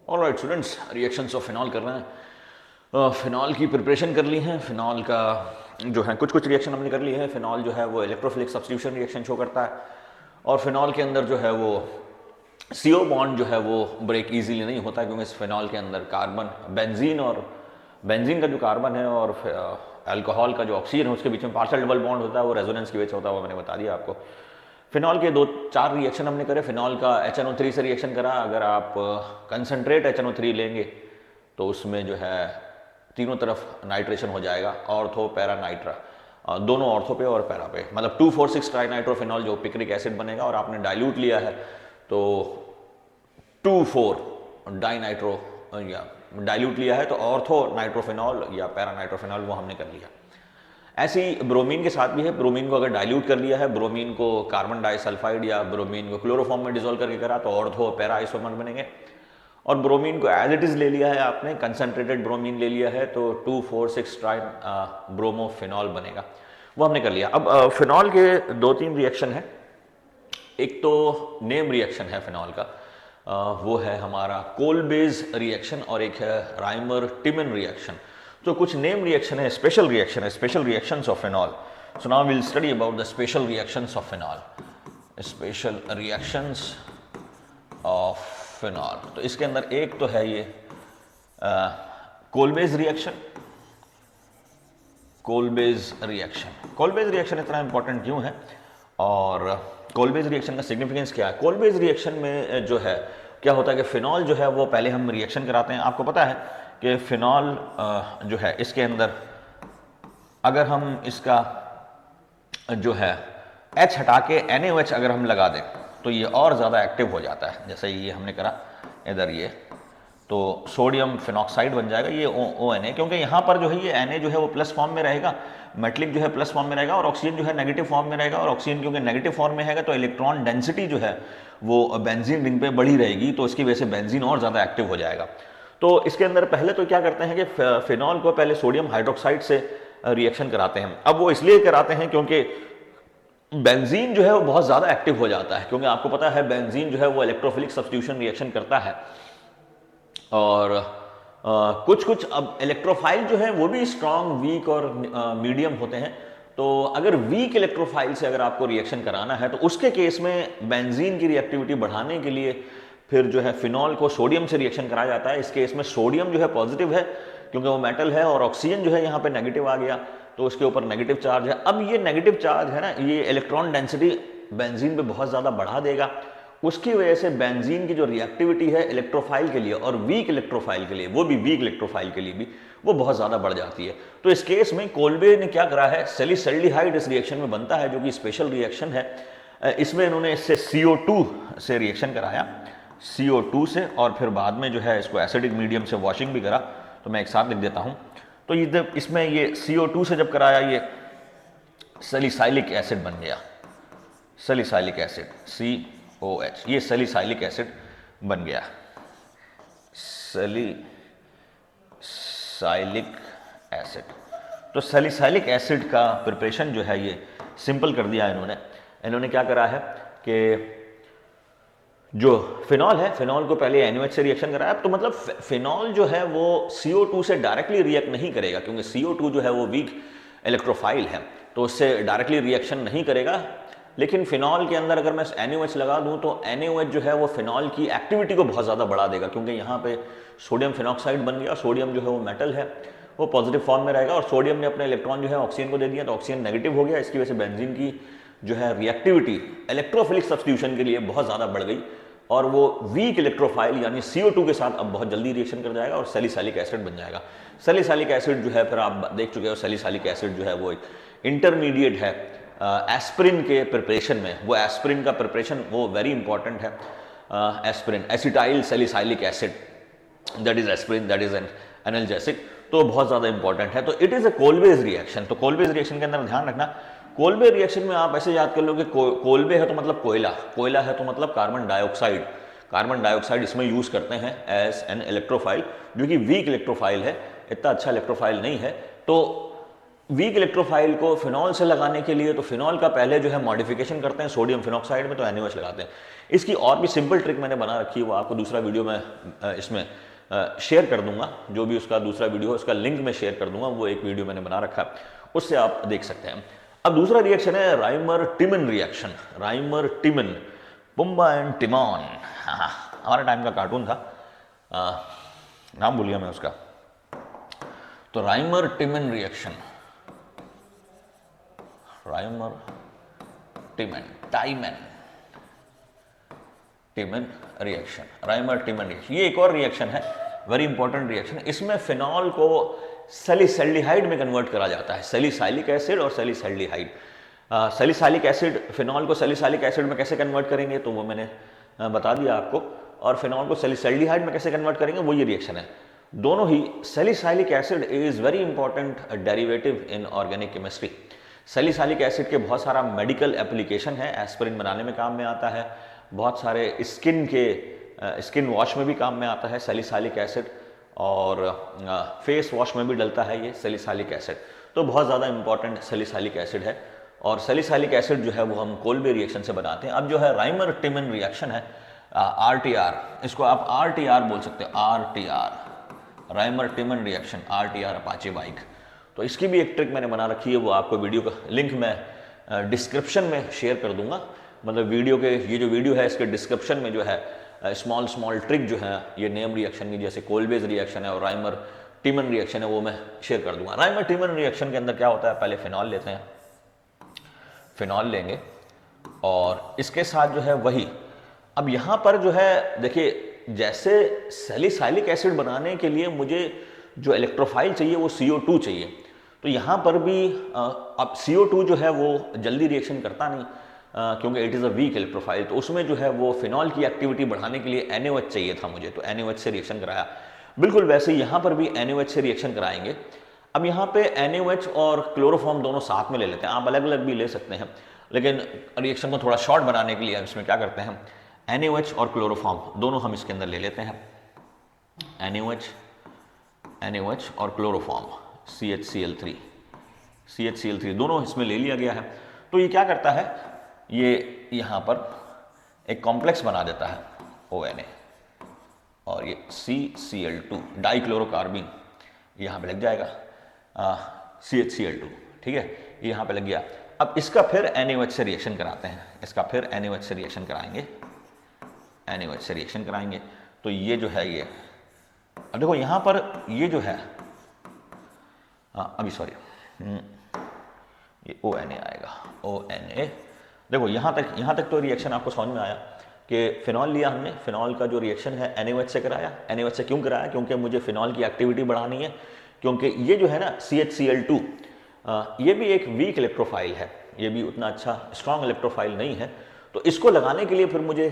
Alright students, reactions of phenol कर रहे हैं। फिनॉल की प्रिपरेशन कर ली है। फिनॉल का जो है कुछ कुछ रिएक्शन हमने कर ली है। फिनॉल जो है वो इलेक्ट्रोफिलिक सब्स्टिट्यूशन रिएक्शन शो करता है और फिनॉल के अंदर जो है वो CO बॉन्ड जो है वो ब्रेक इजीली नहीं होता है, क्योंकि इस फिनॉल के अंदर कार्बन बेंजीन का जो कार्बन है और अल्कोहल का जो ऑक्सीजन है उसके बीच में पार्शियल डबल बॉन्ड होता है, वो रेजोनेंस की वजह से होता है, वो मैंने बता दिया आपको। फिनॉल के 2-4 रिएक्शन हमने करे। फिनॉल का HNO3 से रिएक्शन करा। अगर आप कंसनट्रेट HNO3 लेंगे तो उसमें जो है तीनों तरफ नाइट्रेशन हो जाएगा, ऑर्थो पैरा नाइट्रा, दोनों ऑर्थो पे और पैरा पे, मतलब 2,4,6 ट्राइनाइट्रोफिनॉल जो पिक्रिक एसिड बनेगा। और आपने डाइल्यूट लिया है तो 2,4 डाइनाइट्रो या डाइल्यूट लिया है तो ऑर्थो नाइट्रोफिनॉल या पैरा नाइट्रोफिनॉल वो हमने कर लिया। ऐसे ही ब्रोमीन के साथ भी है। ब्रोमीन को अगर डाइल्यूट कर लिया है, ब्रोमीन को कार्बन डाइसल्फाइड या ब्रोमीन को क्लोरोफॉर्म में डिसॉल्व करके करा तो ऑर्थो पैरा आइसोमर बनेंगे। और ब्रोमीन को एज इट इज ले लिया है आपने, कंसनट्रेटेड ब्रोमीन ले लिया है तो 2,4,6 ट्राई ब्रोमोफिनॉल बनेगा, वो हमने कर लिया। अब फिनॉल के 2-3 रिएक्शन है। एक तो नेम रिएक्शन है फिनॉल का, वो है हमारा कोलबेज रिएक्शन, और एक है राइमर टिमन रिएक्शन। तो कुछ नेम रिएक्शन है, special reactions of phenol. So now will study about the special reactions of phenol. Special reactions of phenol, तो इसके अंदर एक तो है ये कोलबेज रिएक्शन। कोलबेज रिएक्शन इतना इंपॉर्टेंट क्यों है और कोलबेज रिएक्शन का सिग्निफिकेंस क्या है? कोलबेज रिएक्शन में जो है क्या होता है कि फिनॉल जो है वो पहले हम रिएक्शन कराते हैं। आपको पता है कि फिनॉल जो है इसके अंदर अगर हम इसका जो है H हटा के NaOH अगर हम लगा दें तो ये और ज़्यादा एक्टिव हो जाता है। जैसे ये हमने करा इधर, ये तो सोडियम फिनॉक्साइड बन जाएगा, ये ONA, क्योंकि यहाँ पर जो है ये Na जो है वो प्लस फॉर्म में रहेगा, मेटलिक जो है प्लस फॉर्म में रहेगा और ऑक्सीजन जो है नेगेटिव फॉर्म में रहेगा। और ऑक्सीजन क्योंकि नेगेटिव फॉर्म में है तो इलेक्ट्रॉन डेंसिटी जो है वो बेंजीन रिंग पे बढ़ी रहेगी, तो इसकी वजह से बेंजीन और ज़्यादा एक्टिव हो जाएगा। तो इसके अंदर पहले तो क्या करते हैं कि फिनॉल को पहले सोडियम हाइड्रोक्साइड से रिएक्शन कराते हैं। अब वो इसलिए कराते हैं क्योंकि बेंजीन जो है वो बहुत ज़्यादा एक्टिव हो जाता है, क्योंकि आपको पता है बेंजीन जो है वो इलेक्ट्रोफिलिक सब्स्टिट्यूशन रिएक्शन करता है। और कुछ कुछ अब इलेक्ट्रोफाइल जो है वो भी स्ट्रांग, वीक और मीडियम होते हैं। तो अगर वीक इलेक्ट्रोफाइल से अगर आपको रिएक्शन कराना है तो उसके केस में बेंजीन की रिएक्टिविटी बढ़ाने के लिए फिर जो है फिनॉल को सोडियम से रिएक्शन कराया जाता है। इस केस में सोडियम जो है पॉजिटिव है क्योंकि वो मेटल है, और ऑक्सीजन जो है यहाँ पे नेगेटिव आ गया तो उसके ऊपर नेगेटिव चार्ज है। अब ये नेगेटिव चार्ज है ना, ये इलेक्ट्रॉन डेंसिटी बेंजीन पे बहुत ज़्यादा बढ़ा देगा। उसकी वजह से बेंजीन की जो रिएक्टिविटी है इलेक्ट्रोफाइल के लिए और वीक इलेक्ट्रोफाइल के लिए, वो भी वीक इलेक्ट्रोफाइल के लिए भी वो बहुत ज़्यादा बढ़ जाती है। तो इस केस में कोल्बे ने क्या करा है, सैलिसल्डिहाइड इस रिएक्शन में बनता है जो कि स्पेशल रिएक्शन है। इसमें इन्होंने इससे CO2 से रिएक्शन कराया, CO2 से, और फिर बाद में जो है इसको एसिडिक मीडियम से वॉशिंग भी करा। तो मैं एक साथ लिख देता हूँ। तो ये इसमें ये CO2 से जब कराया ये सैलिसाइलिक एसिड बन गया, सैलिसाइलिक एसिड COH, ये सैलिसाइलिक एसिड बन गया, सैलिसाइलिक एसिड। तो सैलिसाइलिक एसिड का प्रिपरेशन जो है ये सिंपल कर दिया इन्होंने क्या करा है कि जो फिनॉल है, फिनॉल को पहले NaOH से रिएक्शन कराया। तो मतलब फिनॉल जो है वो CO2 से डायरेक्टली रिएक्ट नहीं करेगा, क्योंकि CO2 जो है वो वीक इलेक्ट्रोफाइल है तो उससे डायरेक्टली रिएक्शन नहीं करेगा। लेकिन फिनॉल के अंदर अगर मैं NaOH लगा दूं तो NaOH जो है वो फिनॉल की एक्टिविटी को बहुत ज़्यादा बढ़ा देगा, क्योंकि यहाँ पे सोडियम फिनॉक्साइड बन गया। सोडियम जो है वो मेटल है, वो पॉजिटिव फॉर्म में रहेगा, और सोडियम ने अपने इलेक्ट्रॉन जो है ऑक्सीजन को दे दिया तो ऑक्सीजन नेगेटिव हो गया। इसकी वजह से बेंजीन की जो है रिएक्टिविटी इलेक्ट्रोफिलिक सब्स्टिट्यूशन के लिए बहुत ज़्यादा बढ़ गई, और वो वीक इलेक्ट्रोफाइल यानी CO2 के साथ अब बहुत जल्दी रिएक्शन कर जाएगा और सैलिसाइलिक एसिड बन जाएगा। सैलिसाइलिक एसिड जो है फिर आप देख चुके हो, सैलिसाइलिक एसिड जो है वो एक इंटरमीडिएट है एस्पिरिन के प्रिपरेशन में। वो एस्पिरिन का प्रिपरेशन वो वेरी इंपॉर्टेंट है। Aspirin, acetyl salicylic acid, that is aspirin, that is an analgesic, तो बहुत ज़्यादा इंपॉर्टेंट है। तो इट इज़ अ कोल्बेज रिएक्शन। तो कोल्बेज रिएक्शन के अंदर ध्यान रखना, कोल्बे रिएक्शन में आप ऐसे याद कर लो कि कोल्बे है तो मतलब कोयला, कोयला है तो मतलब कार्बन डाइऑक्साइड। कार्बन डाइऑक्साइड इसमें यूज़ करते हैं एज एन इलेक्ट्रोफाइल, जो कि वीक इलेक्ट्रोफाइल है, इतना अच्छा इलेक्ट्रोफाइल नहीं है। तो वीक इलेक्ट्रोफाइल को फिनॉल से लगाने के लिए तो फिनॉल का पहले जो है मॉडिफिकेशन करते हैं सोडियम फिनॉक्साइड में, तो NaOH लगाते हैं। इसकी और भी सिंपल ट्रिक मैंने बना रखी है, वो आपको दूसरा वीडियो में इसमें शेयर कर दूंगा, जो भी उसका दूसरा वीडियो है उसका लिंक मैं शेयर कर दूंगा, वो एक वीडियो मैंने बना रखा है, उससे आप देख सकते हैं। अब दूसरा रिएक्शन है Reimer Tiemann reaction. Reimer Tiemann, Pumbaa and Timon, हमारे टाइम का कार्टून था, नाम भूल गया मैं उसका। तो Reimer Tiemann reaction, Reimer Tiemann, Tiemann Tiemann reaction, Reimer Tiemann reaction, ये एक और रिएक्शन है, वेरी इंपॉर्टेंट रिएक्शन। इसमें फिनॉल को सैलिसैल्डिहाइड में कन्वर्ट करा जाता है, सैलिसैलिक एसिड और सैलिसैल्डिहाइड। सैलिसैलिक एसिड, फिनॉल को सैलिसैलिक एसिड में कैसे कन्वर्ट करेंगे तो वो मैंने बता दिया आपको, और फिनॉल को सैलिसैल्डिहाइड में कैसे कन्वर्ट करेंगे वो ये रिएक्शन है। दोनों ही, salicylic acid is very important derivative in organic chemistry. Salicylic acid के बहुत सारा मेडिकल एप्लीकेशन है, एस्पिरिन बनाने में काम में आता है, बहुत सारे स्किन वॉश में भी काम में आता है सैलिसैलिक एसिड, और फेस वॉश में भी डलता है ये सैलिसैलिक एसिड, तो बहुत ज़्यादा इंपॉर्टेंट सैलिसैलिक एसिड है। और सैलिसैलिक एसिड जो है वो हम कोल्बे रिएक्शन से बनाते हैं। अब जो है राइमर टिमन रिएक्शन है, RTR, इसको आप RTR बोल सकते हैं, RTR, Reimer Tiemann reaction, RTR Apache bike. तो इसकी भी एक ट्रिक मैंने बना रखी है, वो आपको वीडियो का लिंक मैं डिस्क्रिप्शन में शेयर कर दूंगा, मतलब वीडियो के, ये जो वीडियो है इसके डिस्क्रिप्शन में जो है स्मॉल ट्रिक जो है ये नेम रिएक्शन की, जैसे कोल्बेज रिएक्शन है और राइमर टिमन रिएक्शन है, वो मैं शेयर कर दूंगा। राइमर टिमन रिएक्शन के अंदर क्या होता है, पहले फिनॉल लेते हैं, फिनॉल लेंगे और इसके साथ जो है वही, अब यहाँ पर जो है देखिए, जैसे सैलिसैलिक एसिड बनाने के लिए मुझे जो इलेक्ट्रोफाइल चाहिए वो CO2 चाहिए, तो यहाँ पर भी अब CO2 जो है वो जल्दी रिएक्शन करता नहीं, क्योंकि it is a weak electrophile, तो उसमें जो है वो फिनॉल की एक्टिविटी बढ़ाने के लिए NaOH चाहिए था मुझे, तो NaOH से रिएक्शन कराया। बिल्कुल वैसे ही यहाँ पर भी NaOH से रिएक्शन कराएंगे। अब यहाँ पे NaOH और क्लोरोफॉर्म दोनों साथ में ले लेते हैं, आप अलग अलग भी ले सकते हैं, लेकिन रिएक्शन को थोड़ा शॉर्ट बनाने के लिए इसमें क्या करते हैं, NaOH और क्लोरोफॉर्म दोनों हम इसके अंदर ले लेते हैं, NaOH और क्लोरोफॉर्म, CHCl3 दोनों इसमें ले लिया गया है। तो ये क्या करता है, ये यहाँ पर एक कॉम्प्लेक्स बना देता है ONA, और ये CCl2 डाइक्लोरोकार्बिन यहाँ पे लग जाएगा, CHCl2, ठीक है, ये यहाँ पे लग गया। अब इसका फिर NaOH से रिएक्शन कराते हैं, इसका फिर NaOH से रिएक्शन कराएंगे, NaOH से रिएक्शन कराएंगे, तो ये जो है ये, अब देखो यहाँ पर ये जो है, अभी सॉरी, ये ONA आएगा, ONA। देखो यहाँ तक तो रिएक्शन आपको समझ में आया कि फिनॉल लिया हमने, फिनॉल का जो रिएक्शन है NaOH से कराया। NaOH से क्यों कराया, क्योंकि मुझे फिनॉल की एक्टिविटी बढ़ानी है, क्योंकि ये जो है ना CHCl2, ये भी एक वीक इलेक्ट्रोफाइल है, ये भी उतना अच्छा स्ट्रॉन्ग इलेक्ट्रोफाइल नहीं है, तो इसको लगाने के लिए फिर मुझे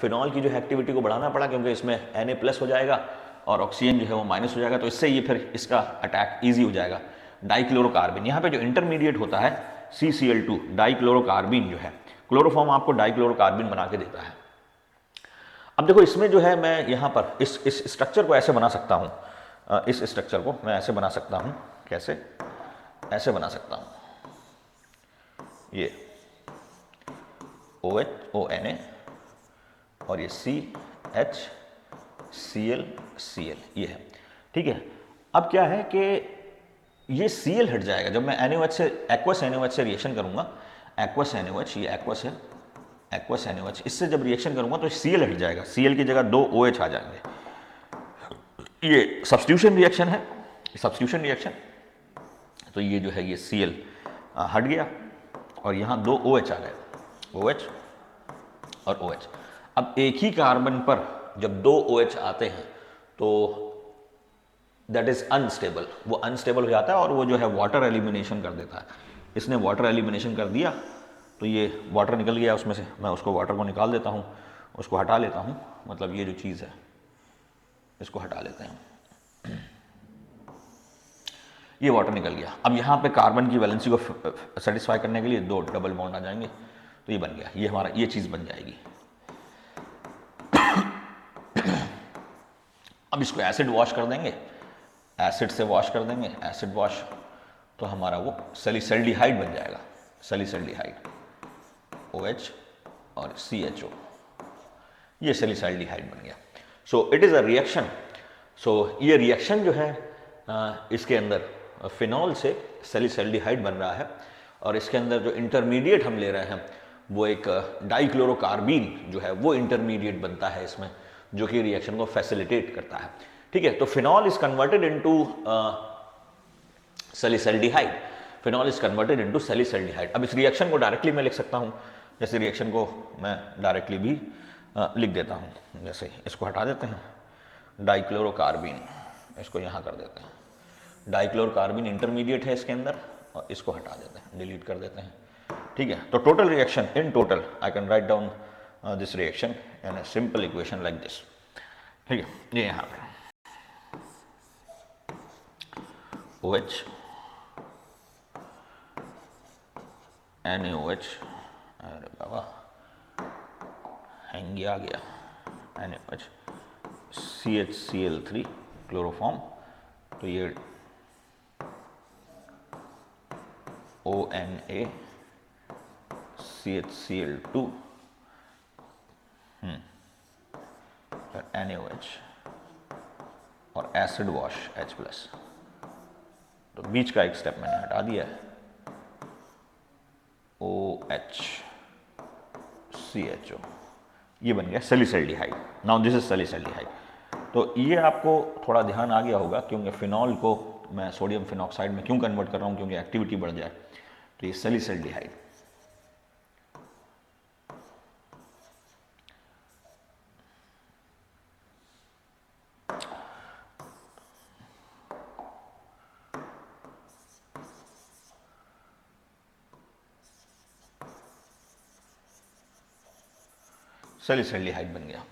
फिनॉल की जो है एक्टिविटी को बढ़ाना पड़ा, क्योंकि इसमें Na+ हो जाएगा और ऑक्सीजन जो है वो माइनस हो जाएगा, तो इससे ये फिर इसका अटैक ईजी हो जाएगा। डाइक्लोरोकार्बिन, यहाँ पे जो इंटरमीडिएट होता है CCl2 डाइक्लोरोकार्बिन जो है, क्लोरोफॉर्म आपको डाइक्लोरोकार्बिन बना के देता है। अब देखो इसमें जो है मैं यहाँ पर इस स्ट्रक्चर को ऐसे बना सकता हूँ, इस स्ट्रक्चर को मैं ऐसे बना सकता हूँ, कैसे, ऐसे बना सकता हूँ, ये OH ONA और ये CHCl ये है, ठीक है। अब क्या है कि ये Cl हट जाएगा जब मैं NaOH से, एक्वस NaOH से रिएक्शन करूंगा, एक्वस NaOH, ये एक्वस है, एक्वस NaOH, इससे जब रिएक्शन करूंगा तो Cl हट जाएगा, Cl की जगह 2 OH आ जाएंगे। ये सब्स्टिट्यूशन रिएक्शन है, सब्स्टिट्यूशन रिएक्शन, तो ये जो है ये Cl हट गया और यहाँ 2 OH आ गए, OH और OH। अब एक ही कार्बन पर जब 2 OH आते हैं तो दैट इज अनस्टेबल, वो अनस्टेबल हो जाता है और वो जो है वाटर एलिमिनेशन कर देता है। इसने वाटर एलिमिनेशन कर दिया तो ये वाटर निकल गया उसमें से, मैं उसको वाटर को निकाल देता हूँ, उसको हटा लेता हूँ, मतलब ये जो चीज़ है इसको हटा लेते हैं, ये वाटर निकल गया। अब यहाँ पे कार्बन की वैलेंसी को सेटिस्फाई करने के लिए 2 डबल बॉन्ड आ जाएंगे, तो ये बन गया, ये हमारा ये चीज़ बन जाएगी। अब इसको एसिड वॉश कर देंगे, एसिड से वॉश कर देंगे, एसिड वॉश तो हमारा वो सैलिसल्डिहाइड बन जाएगा, सैलिसल्डिहाइड, OH और CHO, ये सैलिसल्डिहाइड बन गया। So it is a reaction. So ये रिएक्शन जो है इसके अंदर फिनॉल से सैलिसल्डिहाइड बन रहा है, और इसके अंदर जो इंटरमीडिएट हम ले रहे हैं वो एक डाइक्लोरोकार्बीन जो है वो इंटरमीडिएट बनता है इसमें, जो कि रिएक्शन को फैसिलिटेट करता है। ठीक है, तो phenol is converted into salicylaldehyde, phenol is converted into salicylaldehyde. अब इस रिएक्शन को डायरेक्टली मैं लिख सकता हूँ, जैसे रिएक्शन को मैं डायरेक्टली भी लिख देता हूँ, जैसे इसको हटा देते हैं, डाइक्लोरोकार्बीन, इसको यहाँ कर देते हैं, डाइक्लोरोकार्बीन इंटरमीडिएट है इसके अंदर, और इसको हटा देते हैं, डिलीट कर देते हैं। ठीक है, तो total reaction, in total I can write down this reaction in a simple equation like this. ठीक है, ये यहाँ पे OH NaOH, अरे बाबा हैंगी आ गया, NaOH CHCl3 क्लोरोफॉर्म, तो ये ONA CHCl2 और NaOH और एसिड वॉश H+, तो बीच का एक स्टेप मैंने हटा दिया है, OH CHO, ये बन गया salicylaldehyde. Now this is salicylaldehyde. तो ये आपको थोड़ा ध्यान आ गया होगा, क्योंकि फिनॉल को मैं सोडियम फिनॉक्साइड में क्यों कन्वर्ट कर रहा हूँ, क्योंकि एक्टिविटी बढ़ जाए, तो ये सैलिसल्डिहाइड। सैलिसल्डिहाइड बन गया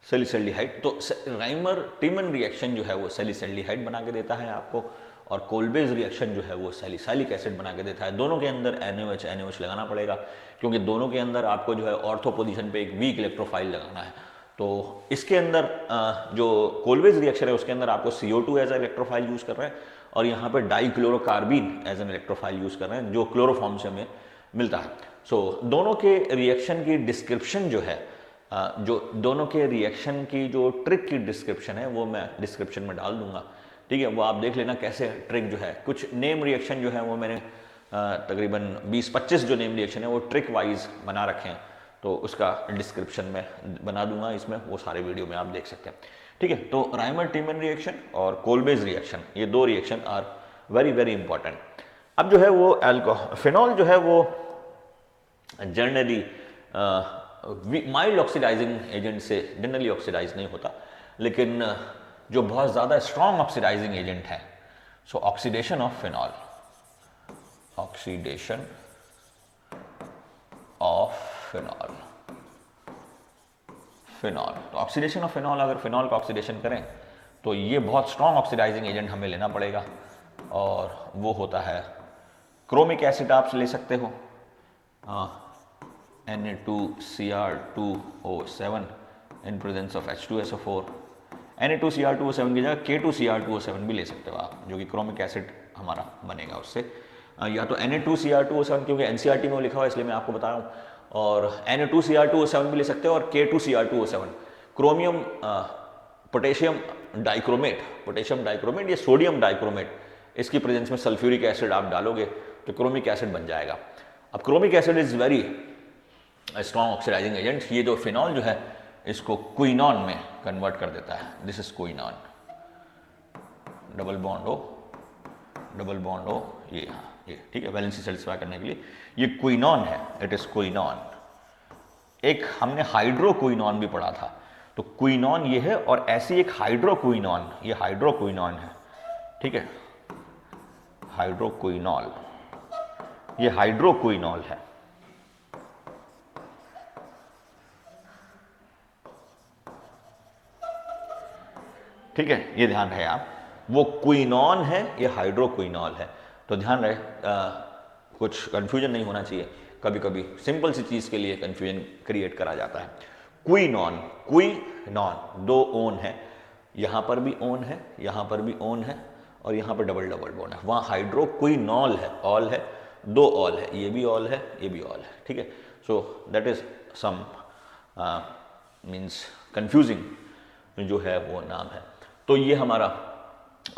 सैलिसल्डिहाइड। तो राइमर टीमन रिएक्शन जो है वो सैलिसल्डिहाइड बना के देता है आपको, और कोलबेज रिएक्शन जो है वो सैलिसाइलिक एसिड बना के देता है। दोनों के अंदर NaOH लगाना पड़ेगा, क्योंकि दोनों के अंदर आपको जो है ऑर्थो पोजीशन पे एक वीक इलेक्ट्रोफाइल लगाना है। तो इसके अंदर जो कोलबेज रिएक्शन है उसके अंदर आपको CO2 as a electrophile use कर रहे हैं, और यहाँ पे dichlorocarbene as an electrophile use कर रहे हैं, जो क्लोरोफॉर्म से हमें मिलता है। सो दोनों के रिएक्शन की डिस्क्रिप्शन जो है, जो दोनों के रिएक्शन की जो ट्रिक की डिस्क्रिप्शन है वो मैं डिस्क्रिप्शन में डाल दूंगा। ठीक है, वो आप देख लेना कैसे ट्रिक जो है, कुछ नेम रिएक्शन जो है वो मैंने तकरीबन 20-25 जो नेम रिएक्शन है वो ट्रिक वाइज बना रखे हैं, तो उसका डिस्क्रिप्शन में बना दूंगा इसमें, वो सारे वीडियो में आप देख सकते हैं। ठीक है, तो राइमर टीमन रिएक्शन और कोलबेज रिएक्शन, ये दो reaction are very very important. अब जो है वो फिनॉल जो है वो जनरली माइल्ड ऑक्सीडाइजिंग एजेंट से जनरली ऑक्सीडाइज नहीं होता, लेकिन जो बहुत ज़्यादा स्ट्रॉन्ग ऑक्सीडाइजिंग एजेंट है, सो oxidation of phenol, oxidation of phenol, phenol, तो ऑक्सीडेशन ऑफ फिनॉल, अगर फिनॉल का ऑक्सीडेशन करें तो ये बहुत स्ट्रॉन्ग ऑक्सीडाइजिंग एजेंट हमें लेना पड़ेगा, और वो होता है क्रोमिक एसिड। आप ले सकते हो Na2Cr2O7 in presence of H2SO4, Na2Cr2O7 की जगह K2Cr2O7 भी ले सकते हो आप, जो कि क्रोमिक एसिड हमारा बनेगा उससे, या तो Na2Cr2O7, क्योंकि NCERT में लिखा हुआ है इसलिए मैं आपको बता रहा हूँ, और Na2Cr2O7 भी ले सकते हो, और K2Cr2O7 क्रोमियम पोटेशियम डाइक्रोमेट या सोडियम डाइक्रोमेट, इसकी प्रेजेंस में सल्फ्यूरिक एसिड आप डालोगे तो क्रोमिक एसिड बन जाएगा। अब chromic acid is very strong oxidising agent. ये जो फिनॉल जो है इसको क्विनॉन में कन्वर्ट कर देता है। This is quinone, double bond O, ये ठीक है, वैलेंसी सेटिस्फाई करने के लिए ये क्विनॉन है, इट इज क्विनॉन। एक हमने हाइड्रोक्विनॉन भी पढ़ा था, तो क्विनॉन ये है, और ऐसी एक हाइड्रोक्विनॉन, ये हाइड्रोक्विनॉन है, ठीक है, हाइड्रोक्विनॉल, ये हाइड्रोक्विनॉल है। ठीक है, ये ध्यान रहे आप, वो क्विनॉन है, ये हाइड्रोक्विनॉल है, तो ध्यान रहे, कुछ कंफ्यूजन नहीं होना चाहिए। कभी कभी सिंपल सी चीज के लिए कंफ्यूजन क्रिएट करा जाता है। क्विनॉन, दो ओन है, यहाँ पर भी ओन है, यहाँ पर भी ओन है, और यहाँ पर डबल डबल बॉन्ड है। वहाँ हाइड्रोक्विनॉल है, ऑल है, दो ऑल है, ये भी ऑल है, ये भी ऑल है, ठीक है। So that is some means confusing जो है वो नाम है। तो ये हमारा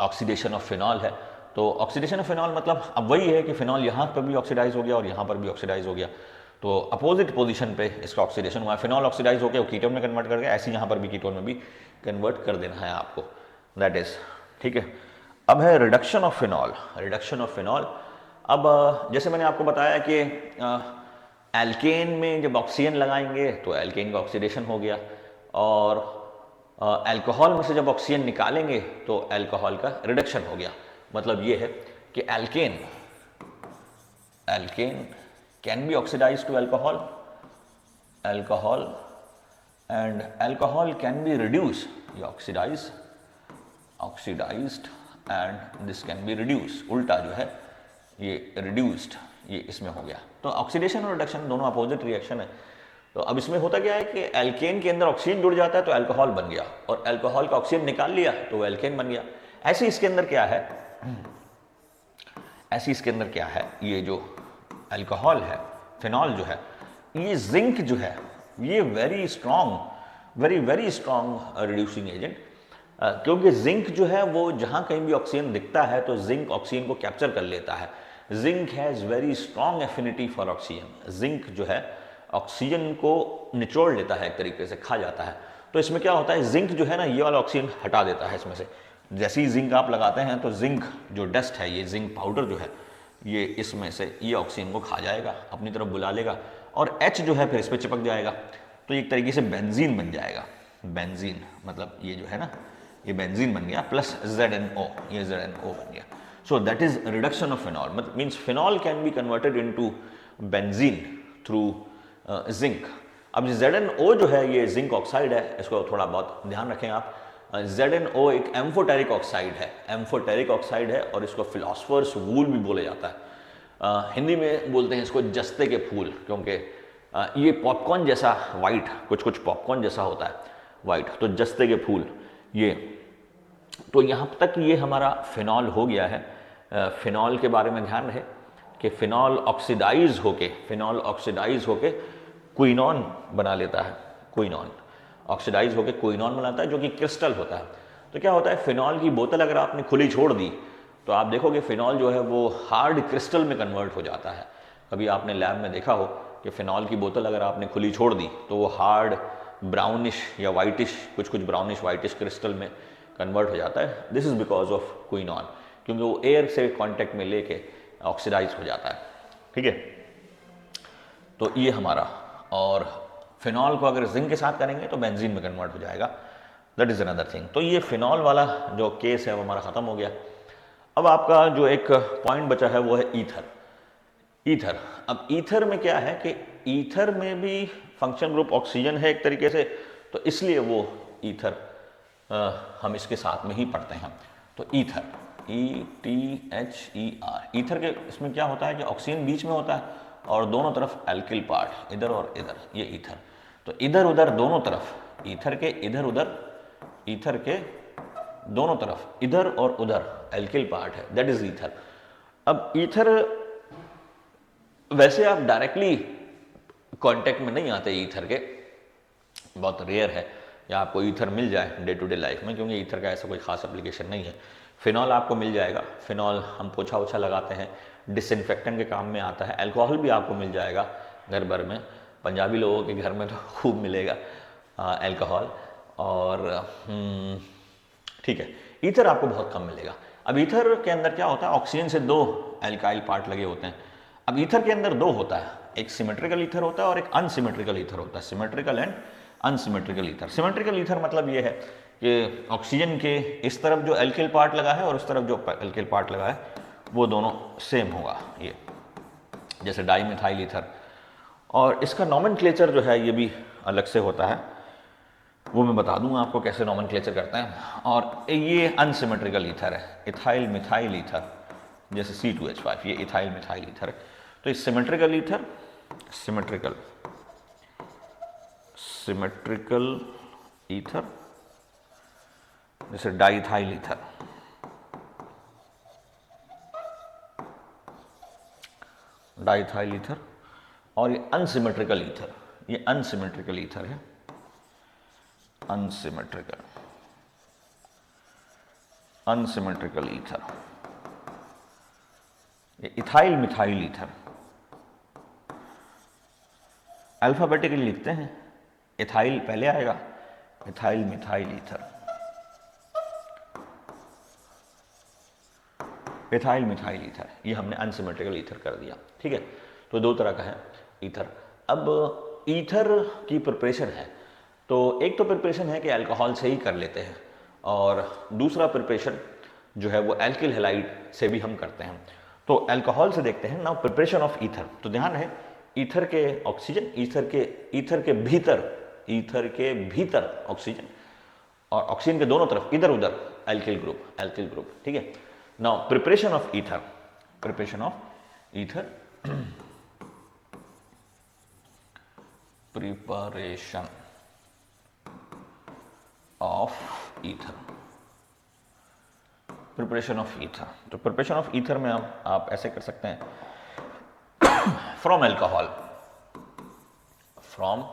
ऑक्सीडेशन ऑफ फिनॉल है। तो ऑक्सीडेशन ऑफ फिनॉल मतलब अब वही है कि फिनॉल यहाँ पर भी ऑक्सीडाइज हो गया और यहाँ पर भी ऑक्सीडाइज हो गया, तो अपोजिट पोजीशन पे इसका ऑक्सीडेशन हुआ है। फिनॉल ऑक्सीडाइज होकर वो कीटोन में कन्वर्ट कर गया, ऐसे यहाँ पर भी कीटोन में भी कन्वर्ट कर देना है आपको, दैट इज ठीक है। अब है reduction of phenol. Reduction of phenol, अब जैसे मैंने आपको बताया कि एल्केन में जब ऑक्सीजन लगाएंगे तो एल्केन का ऑक्सीडेशन हो गया, और अल्कोहल में से जब ऑक्सीजन निकालेंगे तो अल्कोहल का रिडक्शन हो गया। मतलब ये है कि alkane can be oxidise to alcohol, and alcohol can be reduce या oxidised and this can be reduce, उल्टा जो है ये रिड्यूस्ड, ये इसमें हो गया। तो ऑक्सीडेशन और रिडक्शन दोनों अपोजिट रिएक्शन है। तो अब इसमें होता क्या है कि एल्केन के अंदर ऑक्सीजन जुड़ जाता है तो अल्कोहल बन गया, और अल्कोहल का ऑक्सीजन निकाल लिया तो वो एल्केन बन गया। ऐसे इसके अंदर क्या है, ये जो अल्कोहल है, फिनॉल जो है, ये जिंक जो है, ये वेरी स्ट्रॉन्ग रिड्यूसिंग एजेंट, क्योंकि जिंक जो है वो जहां कहीं भी ऑक्सीजन दिखता है तो जिंक ऑक्सीजन को कैप्चर कर लेता है। Zinc has very strong affinity for oxygen. Zinc जो है ऑक्सीजन को निचोड़ लेता है, एक तरीके से खा जाता है। तो इसमें क्या होता है, जिंक जो है ना, ये वाला ऑक्सीजन हटा देता है इसमें से। जैसे ही जिंक आप लगाते हैं तो जिंक जो डस्ट है, ये जिंक पाउडर जो है, ये इसमें से ये ऑक्सीजन को खा जाएगा, अपनी तरफ बुला लेगा, और H जो है फिर इस पर चिपक जाएगा, तो एक तरीके से बेंजीन बन जाएगा। बेंजीन मतलब ये जो है ना, ये बेंजीन बन गया, प्लस ZNO, ये ZNO बन गया। So that is reduction of phenol. मतलब means phenol can be converted into benzene through zinc. अब ZNO जो है ये जिंक ऑक्साइड है, इसको थोड़ा बहुत ध्यान रखें आप। ZNO एक एम्फोटेरिक ऑक्साइड है, और इसको फिलोसफर्स वूल भी बोले जाता है। हिंदी में बोलते हैं इसको जस्ते के फूल, क्योंकि ये पॉपकॉर्न जैसा वाइट, कुछ पॉपकॉर्न जैसा होता है वाइट, तो जस्ते के फूल ये। तो यहाँ तक ये हमारा फिनॉल हो गया है। फिनॉल के बारे में ध्यान रहे कि फिनॉल ऑक्सीडाइज होके क्विनॉन बना लेता है। क्विनॉन ऑक्सीडाइज होके क्विनॉन बनाता है, जो कि क्रिस्टल होता है। तो क्या होता है, फिनॉल की बोतल अगर आपने खुली छोड़ दी तो आप देखोगे फिनॉल जो है वो हार्ड क्रिस्टल में कन्वर्ट हो जाता है। कभी आपने लैब में देखा हो कि फिनॉल की बोतल अगर आपने खुली छोड़ दी तो वो हार्ड ब्राउनिश या वाइटिश, कुछ ब्राउनिश वाइटिश क्रिस्टल में कन्वर्ट हो जाता है। This is because of quinone, क्योंकि वो एयर से कांटेक्ट में लेके ऑक्सीडाइज हो जाता है, ठीक है। तो ये हमारा, और फिनॉल को अगर जिंक के साथ करेंगे तो बेंजीन में कन्वर्ट हो जाएगा, दैट इज अनदर थिंग। तो ये फिनॉल वाला जो केस है वो हमारा खत्म हो गया। अब आपका जो एक पॉइंट बचा है वो है ईथर। अब ईथर में क्या है कि ईथर में भी फंक्शन ग्रुप ऑक्सीजन है एक तरीके से, तो इसलिए वो ईथर हम इसके साथ में ही पढ़ते हैं। तो ईथर, ETHER, ईथर के इसमें क्या होता है कि ऑक्सीजन बीच में होता है और दोनों तरफ एल्किल पार्ट, इधर और इधर, ये ईथर। तो इधर उधर दोनों तरफ, ईथर के इधर उधर, ईथर के दोनों तरफ इधर और उधर एल्किल पार्ट है, दैट इज ईथर। अब ईथर वैसे आप डायरेक्टली कांटेक्ट में नहीं आते ईथर के, बहुत रेयर है या आपको ईथर मिल जाए डे टू डे लाइफ में, क्योंकि ईथर का ऐसा कोई खास एप्लीकेशन नहीं है। फिनॉल आपको मिल जाएगा, फिनॉल हम पोछा ओछा लगाते हैं, डिसइंफेक्टेंट के काम में आता है। अल्कोहल भी आपको मिल जाएगा घर भर में, पंजाबी लोगों के घर में तो खूब मिलेगा अल्कोहल, और ठीक है। ईथर आपको बहुत कम मिलेगा। अब ईथर के अंदर क्या होता है, ऑक्सीजन से दो एल्काइल पार्ट लगे होते हैं। अब ईथर के अंदर दो होता है, एक सिमेट्रिकल ईथर होता है और एक अनसिमेट्रिकल ईथर होता है, symmetrical and unsymmetrical ether. Symmetrical ether मतलब ये है कि ऑक्सीजन के इस तरफ जो एल्किल पार्ट लगा है और उस तरफ जो एल्किल पार्ट लगा है वो दोनों सेम होगा, ये जैसे डाईमिथाइल ईथर। और इसका नॉमेनक्लेचर जो है ये भी अलग से होता है, वो मैं बता दूंगा आपको कैसे नॉमेनक्लेचर करते हैं। और ये अनसिमेट्रिकल ईथर है, इथाइल मिथाइल ईथर, जैसे C2H5, ये इथाइल मिथाइल ईथर है। तो इस सिमेट्रिकल ईथर, सिमेट्रिकल ईथर जैसे डाइथाइल ईथर, डाइथाइल ईथर, और ये अनसिमेट्रिकल ईथर, ये अनसिमेट्रिकल ईथर है, अनसिमेट्रिकल, अनसिमेट्रिकल ईथर, ये इथाइल मिथाइल ईथर। अल्फाबेटिकली लिखते हैं, इथाइल पहले आएगा, ethyl methyl ether, ethyl methyl ether, ये हमने अनसिमेट्रिकल ईथर कर दिया। ठीक है, तो दो तरह का है ईथर। अब ईथर की प्रिपरेशन है, तो एक तो प्रिपरेशन है कि अल्कोहल से ही कर लेते हैं, और दूसरा प्रिपरेशन जो है वो एल्किल हैलाइड से भी हम करते हैं। तो अल्कोहल से देखते हैं। नाउ प्रिपरेशन ऑफ ईथर, तो ध्यान है ईथर के ऑक्सीजन, ईथर के भीतर ऑक्सीजन, और ऑक्सीजन के दोनों तरफ इधर उधर एल्किल ग्रुप। ठीक है, now preparation of ether, preparation of ether, preparation of ether, preparation of ether. तो प्रिपरेशन ऑफ ईथर में आप ऐसे कर सकते हैं, फ्रॉम एल्कोहल, फ्रॉम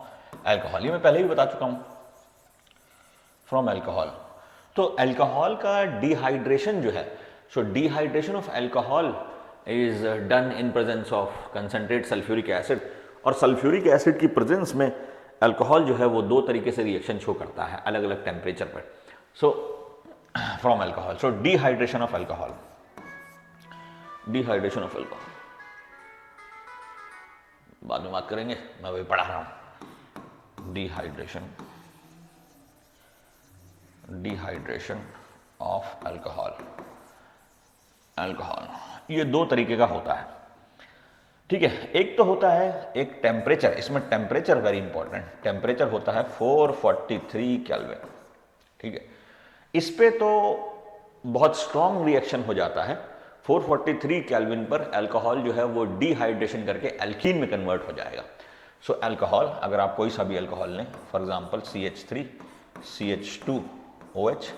एल्कोहल, ये मैं पहले ही बता चुका हूं, फ्रॉम एल्कोहल। तो एल्कोहल का डिहाइड्रेशन जो है, so dehydration of alcohol is done in presence of concentrate sulphuric acid, और सल्फ्यूरिक एसिड की प्रेजेंस में अल्कोहल जो है वो दो तरीके से रिएक्शन शो करता है अलग अलग टेम्परेचर पर। So from alcohol, so dehydration of alcohol, dehydration of alcohol बाद में बात करेंगे, मैं वही पढ़ा रहा हूं। Dehydration, dehydration of alcohol, alcohol ये दो तरीके का होता है। ठीक है, एक तो होता है एक टेम्परेचर, इसमें टेम्परेचर वेरी इंपॉर्टेंट, टेम्परेचर होता है 443 केल्विन। ठीक है, इस पे तो बहुत स्ट्रॉन्ग रिएक्शन हो जाता है। 443 केल्विन पर अल्कोहल जो है वो डिहाइड्रेशन करके एल्कीन में कन्वर्ट हो जाएगा। सो अल्कोहल, अगर आप कोई सा भी अल्कोहल लें, फॉर एग्जांपल CH3 CH2OH,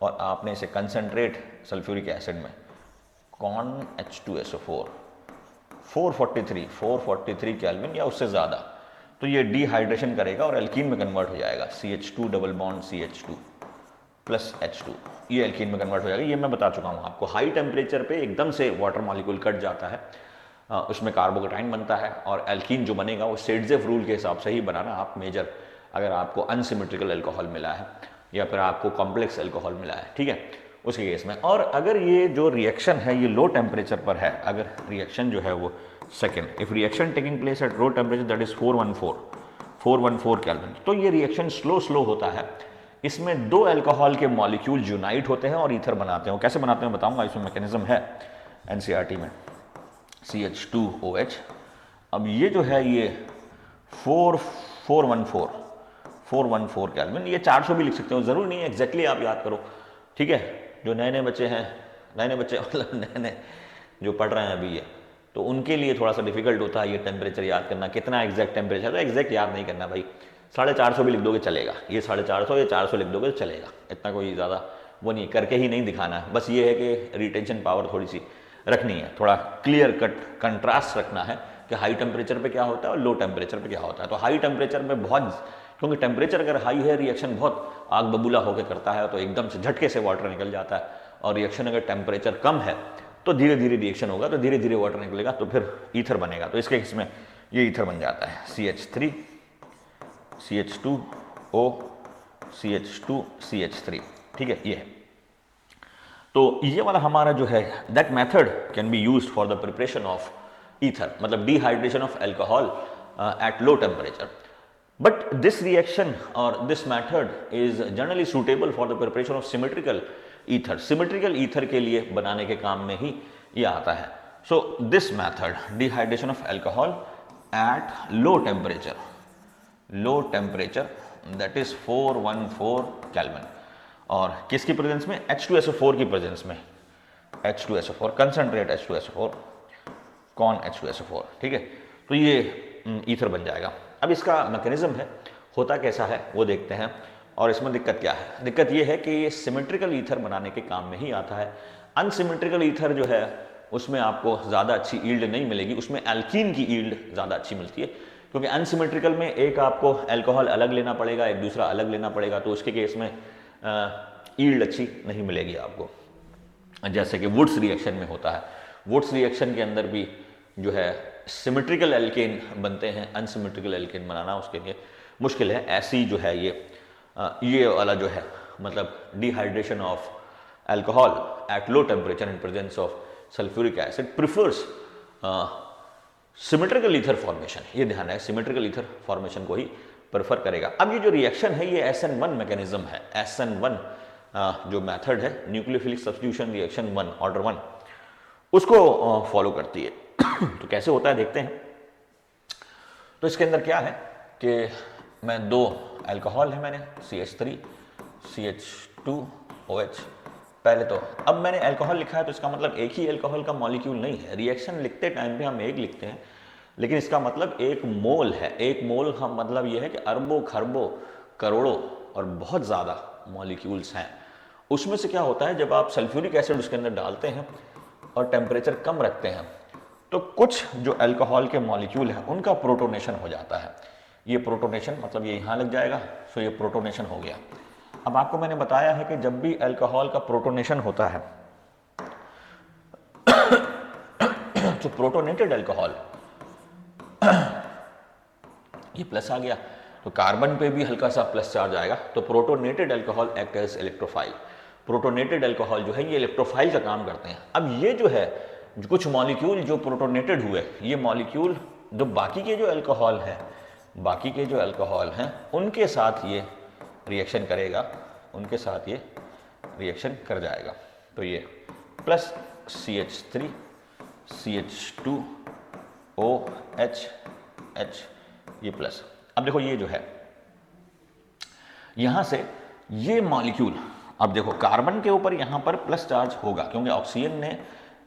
और आपने इसे कंसंट्रेट सल्फ्यूरिक एसिड में CONH2SO4, 443 केल्विन या उससे ज़्यादा, तो ये डिहाइड्रेशन करेगा और एल्कीन में कन्वर्ट हो जाएगा, CH2 double bond CH2 plus H2, ये एल्कीन में कन्वर्ट हो जाएगा। ये मैं बता चुका हूँ आपको। हाई टेम्परेचर पे एकदम से वाटर मॉलिक्यूल कट जाता है, उसमें कार्बोकेटाइन बनता है, और एल्कीन जो बनेगा वो सेडजेफ रूल के हिसाब से ही बनाना आप मेजर, अगर आपको अनसिमेट्रिकल एल्कोहल मिला है या फिर आपको कॉम्प्लेक्स एल्कोहल मिला है, ठीक है, उसके केस में। और अगर ये जो रिएक्शन है ये लो टेम्परेचर पर है, अगर रिएक्शन जो है वो second, if reaction taking place at low temperature that is 414 kelvin, तो ये रिएक्शन स्लो होता है। इसमें दो अल्कोहल के मॉलिक्यूल यूनाइट होते हैं और ईथर बनाते हैं। कैसे बनाते हैं बताऊंगा, इसमें मैकेनिज्म है एनसीईआरटी में। CH2OH, अब ये जो है ये 414 केल्विन, ये 400 भी लिख सकते हो, जरूर नहीं है एग्जैक्टली आप याद करो। ठीक है, जो नए बच्चे हैं, नए मतलब नए जो पढ़ रहे हैं अभी ये, तो उनके लिए थोड़ा सा डिफिकल्ट होता है ये टेम्परेचर याद करना, कितना एग्जैक्ट टेम्परेचर है, एग्जैक्ट याद नहीं करना भाई, 450 भी लिख दोगे चलेगा, ये 450 या 400 लिख दोगे तो चलेगा, इतना कोई ज़्यादा वो नहीं, करके ही नहीं दिखाना है। बस ये है कि रिटेंशन पावर थोड़ी सी रखनी है, थोड़ा क्लियर कट कंट्रास्ट रखना है कि हाई टेम्परेचर पे क्या होता है और लो टेम्परेचर पे क्या होता है। तो हाई टेम्परेचर में बहुत, क्योंकि टेम्परेचर अगर हाई है रिएक्शन बहुत आग बबूला होकर करता है, तो एकदम से झटके से वाटर निकल जाता है, और रिएक्शन अगर टेम्परेचर कम है तो धीरे धीरे रिएक्शन होगा, तो धीरे धीरे वाटर निकलेगा, तो फिर ईथर बनेगा। तो इसके केस में ये ईथर बन जाता है, CH3 CH2O CH2 CH3, ठीक है, ये है। तो ये वाला हमारा जो है, that method can be used for the preparation of ether, मतलब dehydration of alcohol at low temperature. But this reaction or this method is generally suitable for the preparation of symmetrical ether. Symmetrical ether के लिए बनाने के काम में ही ये आता है। So this method, dehydration of alcohol at low temperature that is 414 Kelvin, और किसकी प्रेजेंस में, H2SO4 की प्रेजेंस में, H2SO4 कंसंट्रेट H2SO4 CONH2SO4, ठीक है, तो ये ईथर बन जाएगा। अब इसका मैकेनिज्म है, होता कैसा है वो देखते हैं, और इसमें दिक्कत क्या है? दिक्कत ये है कि ये सिमेट्रिकल ईथर बनाने के काम में ही आता है। अनसिमेट्रिकल ईथर जो है उसमें आपको ज़्यादा अच्छी ईल्ड नहीं मिलेगी, उसमें एल्कीन की ईल्ड ज़्यादा अच्छी मिलती है, क्योंकि अनसिमेट्रिकल में एक आपको अल्कोहल अलग लेना पड़ेगा, एक दूसरा अलग लेना पड़ेगा, तो उसके केस में ईल्ड अच्छी नहीं मिलेगी आपको, जैसे कि वुड्स रिएक्शन में होता है। वुड्स रिएक्शन के अंदर भी जो है सिमेट्रिकल एल्केन बनते हैं, अनसिमेट्रिकल एल्केन बनाना उसके लिए मुश्किल है। ऐसी जो है ये वाला जो है मतलब dehydration of alcohol at low temperature in presence of sulphuric acid prefers symmetrical ether formation. ये ध्यान है, सिमेट्रिकल ईथर फॉर्मेशन को ही प्रेफर करेगा। अब ये जो रिएक्शन है ये SN1 मैकेनिज्म है। SN1 जो मेथड है, न्यूक्लियोफिलिक सब्स्टिट्यूशन रिएक्शन 1 ऑर्डर 1, उसको फॉलो करती है। तो कैसे होता है देखते हैं। तो इसके अंदर क्या है कि मैं दो अल्कोहल है, मैंने CH3 CH2OH पहले तो, अब मैंने अल्कोहल लिखा है तो इसका मतलब एक ही अल्कोहल का मॉलिक्यूल नहीं है। रिएक्शन लिखते टाइम पे हम एक लिखते हैं, लेकिन इसका मतलब एक मोल है। एक मोल का मतलब यह है कि अरबों खरबों करोड़ों और बहुत ज़्यादा मॉलिक्यूल्स हैं। उसमें से क्या होता है, जब आप सल्फ्यूरिक एसिड उसके अंदर डालते हैं और टेम्परेचर कम रखते हैं तो कुछ जो अल्कोहल के मॉलिक्यूल हैं उनका प्रोटोनेशन हो जाता है। ये प्रोटोनेशन मतलब ये यहाँ लग जाएगा, सो ये प्रोटोनेशन हो गया। अब आपको मैंने बताया है कि जब भी अल्कोहल का प्रोटोनेशन होता है तो प्रोटोनेटेड अल्कोहल ये प्लस आ गया तो कार्बन पे भी हल्का सा प्लस चार्ज आएगा, तो protonated alcohol act as electrophile. Protonated alcohol जो है ये इलेक्ट्रोफाइल का काम करते हैं। अब ये जो है कुछ मॉलिक्यूल जो प्रोटोनेटेड हुए, ये मॉलिक्यूल जो बाकी के जो अल्कोहल हैं उनके साथ ये रिएक्शन करेगा, उनके साथ ये रिएक्शन कर जाएगा। तो ये प्लस CH3 CH2OH ये प्लस। अब देखो ये जो है यहां से ये मॉलिक्यूल, अब देखो कार्बन के ऊपर यहां पर प्लस चार्ज होगा क्योंकि ऑक्सीजन ने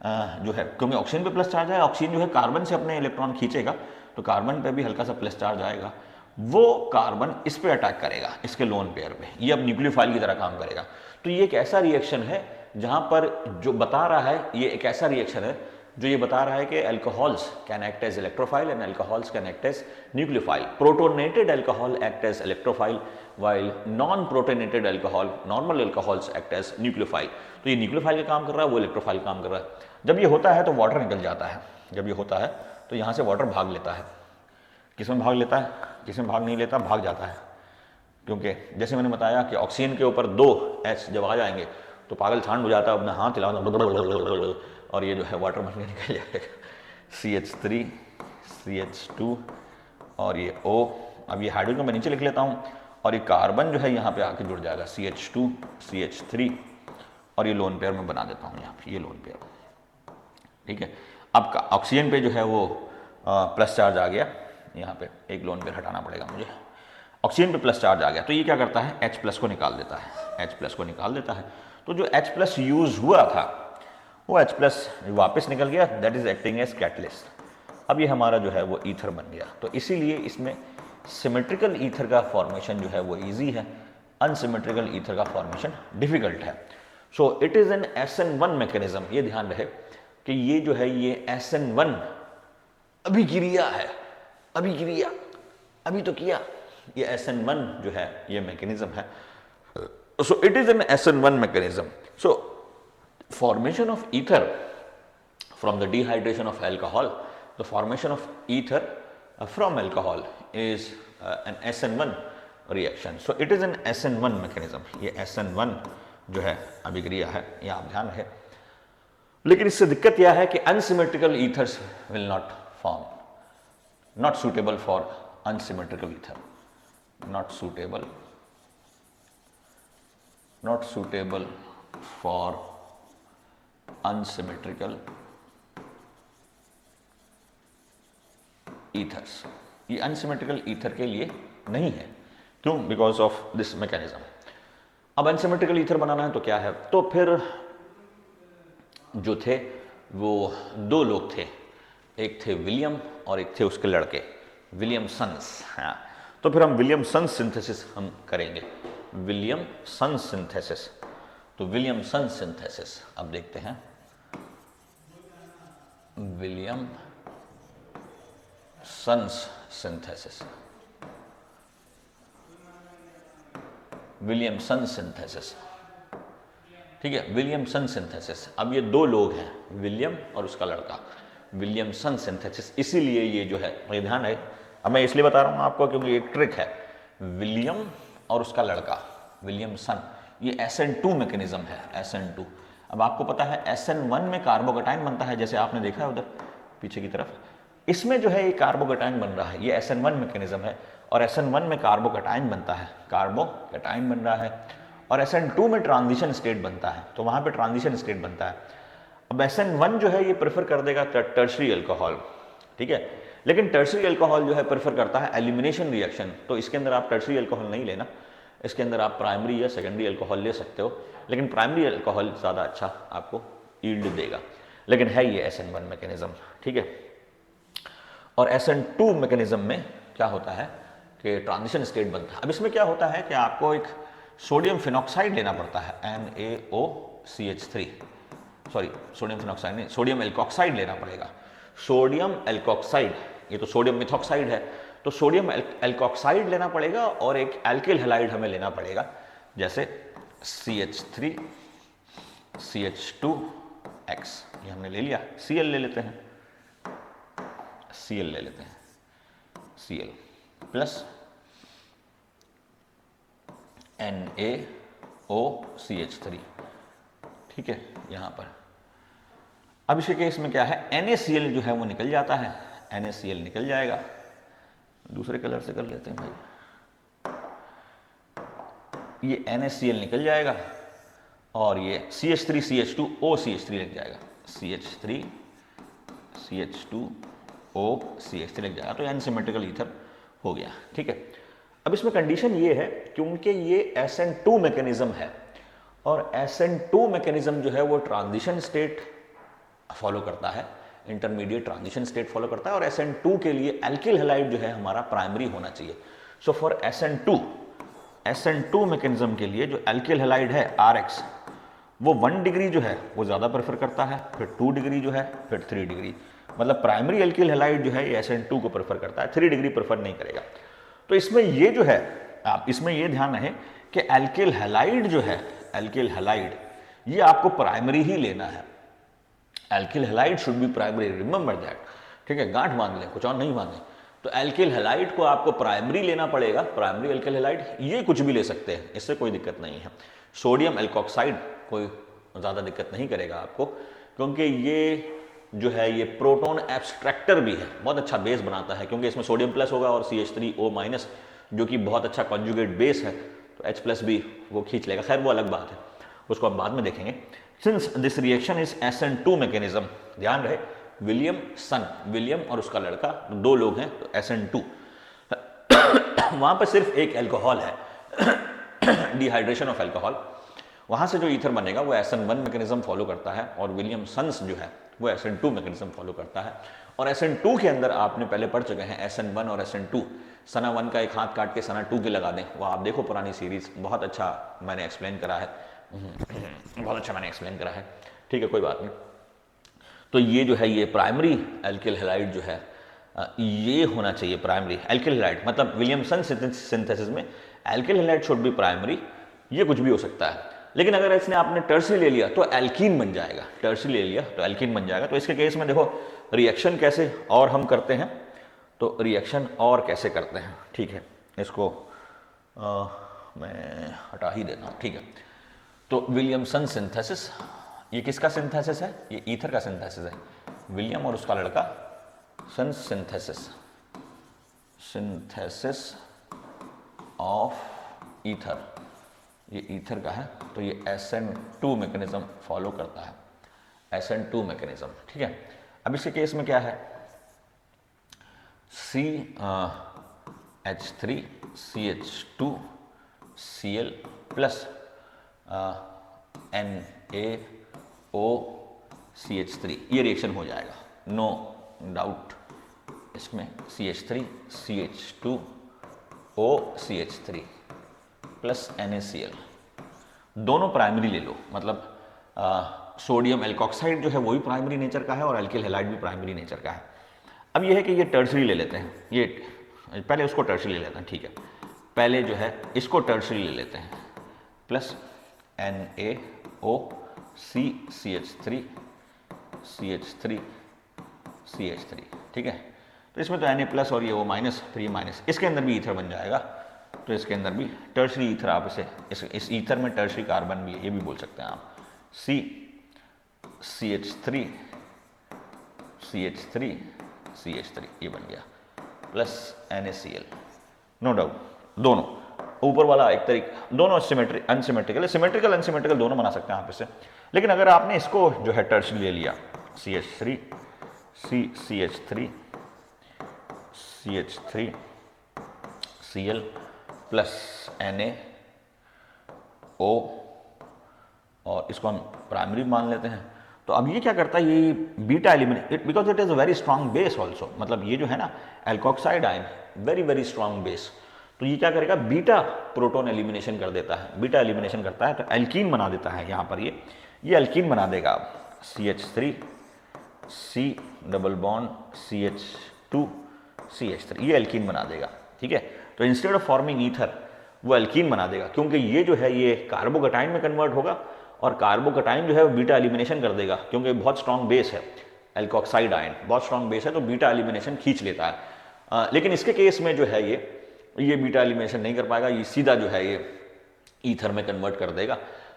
जो है, क्योंकि ऑक्सीजन पे प्लस चार्ज है, ऑक्सीजन जो है कार्बन से अपने इलेक्ट्रॉन खींचेगा तो कार्बन पे भी हल्का सा प्लस चार्ज आएगा। वो कार्बन इस पे अटैक करेगा, इसके लोन पेयर पे, ये अब न्यूक्लियोफाइल की तरह काम करेगा। तो ये एक ऐसा रिएक्शन है जहां पर जो बता रहा है, ये एक ऐसा रिएक्शन है जो ये बता रहा है कि alcohols can act as electrophile and alcohols can act as nucleophile. Protonated alcohol act as electrophile while non protonated alcohol, normal alcohols act as nucleophile. तो ये न्यूक्लियोफाइल का काम कर रहा है, वो इलेक्ट्रोफाइल काम कर रहा है। जब ये होता है तो वाटर निकल जाता है, जब ये होता है तो यहाँ से वाटर भाग लेता है। किसमें भाग लेता है, किसमें भाग नहीं लेता, भाग जाता है। क्योंकि जैसे मैंने बताया कि ऑक्सीजन के ऊपर 2 H जब आ जाएंगे तो पागल छांड हो जाता है, अपना हाथ हिलाता और ये जो है वाटर बन के निकल जाएगा। CH3 CH2 और ये O। अब ये हाइड्रोजन मैं नीचे लिख लेता हूँ और ये कार्बन जो है यहाँ पे आके जुड़ जाएगा CH2 CH3 और ये लोन पेयर में बना देता हूँ यहाँ पे, ये लोन पेयर, ठीक है। अब ऑक्सीजन पे जो है वो प्लस चार्ज आ गया, यहाँ पे एक लोन पेयर हटाना पड़ेगा मुझे। ऑक्सीजन पे प्लस चार्ज आ गया तो ये क्या करता है, H प्लस को निकाल देता है, H प्लस को निकाल देता है। तो जो H प्लस यूज हुआ था वो H प्लस वापस निकल गया, that is acting as catalyst. अब ये हमारा जो है वो ईथर बन गया। तो इसीलिए इसमें सिमेट्रिकल ईथर का फॉर्मेशन जो है वो ईजी है, अनसिमेट्रिकल ईथर का फॉर्मेशन डिफिकल्ट है। So it is an SN1 mechanism. ये ध्यान रहे कि ये जो है ये SN1 अभिक्रिया है, अभिक्रिया अभी तो किया, ये SN1 जो है ये मैकेनिज्म है। So it is an SN1 mechanism. So formation of ether from the dehydration of alcohol, the formation of ether from alcohol is an SN1 reaction. So it is an SN1 mechanism. ये SN1 जो है अभिक्रिया है, ये आप ध्यान रहे। लेकिन इससे दिक्कत यह है कि unsymmetrical ethers will not form, not suitable for unsymmetrical ether, not suitable for unsymmetrical ethers। ये unsymmetrical ether के लिए नहीं है, क्यों? Because of this mechanism. अब unsymmetrical ether बनाना है तो क्या है, तो फिर जो थे वो 2 लोग थे, एक थे विलियम और एक थे उसके लड़के विलियमसन्स। हाँ, तो फिर हम विलियमसन्स सिंथेसिस हम करेंगे। Williamson synthesis. तो विलियमसन सिंथेसिस अब देखते हैं, विलियमसन सिंथेसिस, विलियमसन सिंथेसिस, ठीक है, विलियमसन सिंथेसिस। अब ये दो लोग हैं, विलियम और उसका लड़का, विलियमसन सिंथेसिस, इसीलिए ये जो है, ये ध्यान है, अब मैं इसलिए बता रहा हूँ आपको क्योंकि एक ट्रिक है, विलियम और उसका लड़का विलियमसन, ये SN2 मैकेनिज्म है, SN2। अब आपको पता है SN1 में कार्बोकैटायन बनता है, जैसे आपने देखा है उधर पीछे की तरफ, इसमें जो है ये कार्बोकैटायन बन रहा है, ये SN1 मैकेनिज्म है, और SN1 में कार्बोकैटायन बनता है, कार्बोकैटायन बन रहा है, और SN2 में ट्रांजिशन स्टेट बनता है, तो वहां पे ट्रांजिशन स्टेट बनता है। अब SN1 जो है ये प्रेफर कर देगा टर्शरी अल्कोहल, ठीक है, लेकिन टर्शरी अल्कोहल जो है प्रेफर करता है एलिमिनेशन रिएक्शन, तो इसके अंदर आप टर्शरी अल्कोहल नहीं लेना, इसके अंदर आप प्राइमरी या सेकेंडरी अल्कोहल ले सकते हो, लेकिन प्राइमरी अल्कोहल ज़्यादा अच्छा आपको यील्ड देगा, लेकिन है ये SN1 मैकेनिज्म, ठीक है। और SN2 मैकेनिज्म में क्या होता है कि ट्रांजिशन स्टेट बनता है। अब इसमें क्या होता है कि आपको एक सोडियम फिनॉक्साइड लेना पड़ता है, NaOCH3, सॉरी सोडियम फिनॉक्साइड नहीं, सोडियम एल्कोक्साइड लेना पड़ेगा, सोडियम एल्कोक्साइड, ये तो सोडियम मिथॉक्साइड है, तो सोडियम एल्कोक्साइड लेना पड़ेगा, और एक एल्किल हैलाइड हमें लेना पड़ेगा, जैसे CH3 CH2X, ये हमने ले लिया, Cl ले लेते हैं, Cl ले लेते हैं, Cl प्लस NaOCH3, ठीक है, यहां पर। अब इसके केस में क्या है, NaCl जो है वो निकल जाता है, NaCl निकल जाएगा, दूसरे कलर से कर लेते हैं भाई, ये NaCl निकल जाएगा, और ये CH3 CH2OCH3 लग जाएगा, CH3 CH2OCH3 लग जाएगा, तो एनसिमेट्रिकल ईथर हो गया, ठीक है। अब इसमें कंडीशन ये है, क्योंकि ये SN2 मैकेनिज्म है, और SN2 मैकेनिज्म जो है वो ट्रांजिशन स्टेट फॉलो करता है, इंटरमीडिएट ट्रांजिशन स्टेट फॉलो करता है, और SN2 के लिए एल्किल हैलाइड जो है हमारा प्राइमरी होना चाहिए। सो फॉर SN2 मैकेनिज्म के लिए जो एल्किल हैलाइड है RX, वो 1 डिग्री जो है वो ज़्यादा प्रेफर करता है, फिर 2 डिग्री जो है, फिर 3 डिग्री, मतलब प्राइमरी एल्किल हैलाइड जो है ये SN2 को प्रेफर करता है, 3 डिग्री प्रेफर नहीं करेगा। तो इसमें ये जो है, आप इसमें ये ध्यान रहे कि एल्किल हैलाइड जो है, एल्किल हैलाइड ये आपको प्राइमरी ही लेना है, alkyl halide should be primary, remember that, ठीक है, गांठ बांध लें, कुछ और नहीं बांधे। तो एल्किल हैलाइड को आपको प्राइमरी लेना पड़ेगा, प्राइमरी एल्किल हैलाइड, ये कुछ भी ले सकते हैं, इससे कोई दिक्कत नहीं है। सोडियम एल्कोक्साइड कोई ज़्यादा दिक्कत नहीं करेगा आपको, क्योंकि ये जो है ये प्रोटॉन एब्स्ट्रैक्टर भी है, बहुत अच्छा बेस बनाता है, क्योंकि इसमें सोडियम प्लस होगा और CH3O- जो कि बहुत अच्छा कॉन्जुगेट बेस है, तो H+ भी वो खींच लेगा, खैर वो अलग बात है, उसको हम बाद में देखेंगे। Since this reaction is SN2 mechanism, ध्यान रहे विलियम और उसका लड़का, दो लोग हैं, तो SN2 वहां पर सिर्फ एक एल्कोहल है, डिहाइड्रेशन ऑफ एल्कोहल, वहां से जो ईथर बनेगा वो SN1 मैकेनिज्म फॉलो करता है, और विलियमसन्स जो है वो SN2 मैकेनिज्म फॉलो करता है। और SN2 के अंदर आपने पहले पढ़ चुके हैं SN1 और SN2, सना 1 का एक हाथ काट के सना 2 के लगा दें, वो आप देखो पुरानी सीरीज, बहुत अच्छा मैंने एक्सप्लेन करा है, बहुत अच्छा मैंने एक्सप्लेन करा है, ठीक है, कोई बात नहीं। तो ये जो है ये प्राइमरी एल्किल हैलाइड जो है ये होना चाहिए, प्राइमरी एल्किल हैलाइड, मतलब विलियमसन सिंथेसिस में alkyl halide should be primary, ये कुछ भी हो सकता है, लेकिन अगर इसने आपने टर्सरी ले लिया तो एल्कीन बन जाएगा, टर्सरी ले लिया तो एल्कीन बन जाएगा। तो इसके केस में देखो रिएक्शन कैसे और हम करते हैं, तो रिएक्शन और कैसे करते हैं, ठीक है, इसको मैं हटा ही देता हूँ, ठीक है। तो विलियमसन सिंथेसिस, ये किसका सिंथेसिस है, ये ईथर का सिंथेसिस है, विलियम और उसका लड़का सन सिंथेसिस ऑफ ईथर, ये ईथर का है, तो ये SN2 मैकेनिज्म फॉलो करता है, SN2 मैकेनिज्म, ठीक है। अब इसके केस में क्या है, CH3 CH2 Cl plus NaOCH3, ये रिएक्शन हो जाएगा, नो डाउट इसमें, CH3 CH2OCH3, प्लस NaCl, दोनों प्राइमरी ले लो, मतलब सोडियम एल्कोक्साइड जो है वो भी प्राइमरी नेचर का है और एल्किल हैलाइड भी प्राइमरी नेचर का है। अब ये है कि ये टर्सरी ले लेते हैं, ये पहले उसको टर्सरी ले लेते हैं, ठीक है, पहले जो है इसको टर्सरी ले लेते हैं, प्लस NaOC, ठीक है। तो इसमें तो Na प्लस और ये O माइनस, फिर ये माइनस, इसके अंदर भी ईथर बन जाएगा, तो इसके अंदर भी टर्सरी ईथर, आप इसे इस ईथर में टर्सरी कार्बन भी है, ये भी बोल सकते हैं आप, CH3 ये बन गया, प्लस NaCl, नो डाउट दोनों ऊपर वाला एक तरीके, दोनों सिमेट्रिकल दोनों बना सकते हैं आप इसे। लेकिन अगर आपने इसको जो है टर्सरी ले लिया, CH3 Cl प्लस NaO, और इसको हम प्राइमरी मान लेते हैं, तो अब ये क्या करता है, ये beta eliminate, because it is a very strong base also, मतलब ये जो है ना alkoxide ion very strong base, तो ये क्या करेगा, बीटा प्रोटॉन एलिमिनेशन कर देता है, बीटा एलिमिनेशन करता है, तो एल्कीन बना देता है। यहाँ पर ये एल्कीन बना देगा, CH3 C double bond CH2 CH3, ये एल्कीन बना देगा, ठीक है। तो इंस्टेड ऑफ फॉर्मिंग ईथर वो एल्कीन बना देगा, क्योंकि ये जो है ये कार्बोकटाइन में कन्वर्ट होगा, और कार्बोकटाइन जो है वो बीटा एलिमिनेशन कर देगा, क्योंकि बहुत स्ट्रॉन्ग बेस है एल्कोक्साइड आयन, बहुत स्ट्रॉन्ग बेस है, तो बीटा एलिमिनेशन खींच लेता है। लेकिन इसके केस में जो है ये बीटा एलिमिनेशन नहीं कर पाएगा, ये सीधा जो है ये ईथर में कन्वर्ट कर देगा,